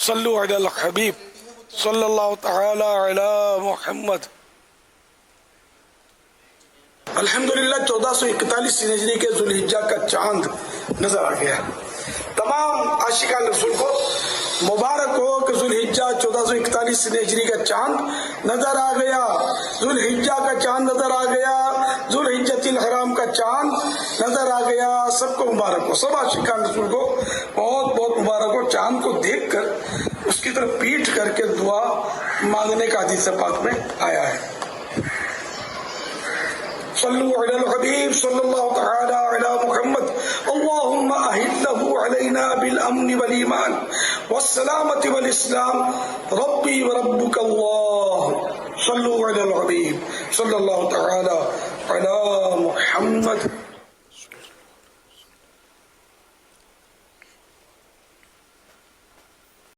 صلو علی الحبیب صلی اللہ تعالی علی محمد۔ الحمدللہ 1441 ہجری کے ذوالحجہ کا چاند نظر آ گیا۔ تمام عاشقان رسول کو مبارک ہو کہ ذوالحجہ 1441 ہجری کا چاند نظر آ گیا، ذوالحجہ کا چاند نظر آ گیا، ذوالحجۃ الحرام کا چاند نظر آ گیا۔ سب کو مبارک ہو، سب عاشقان رسول کو بہت بہت مبارک ہو۔ چاند کو دیکھ کر اس کی طرف پیٹ کر کے دعا مانگنے کا حدیث پاک میں آیا ہے۔ صلو علی الحبیب صلی اللہ تعالی علی محمد۔ اللہم اہلہ علینا بالامن والایمان والسلامۃ والاسلام ربی وربک اللہ۔ صلو علی الحبیب صلی اللہ تعالی علی محمد۔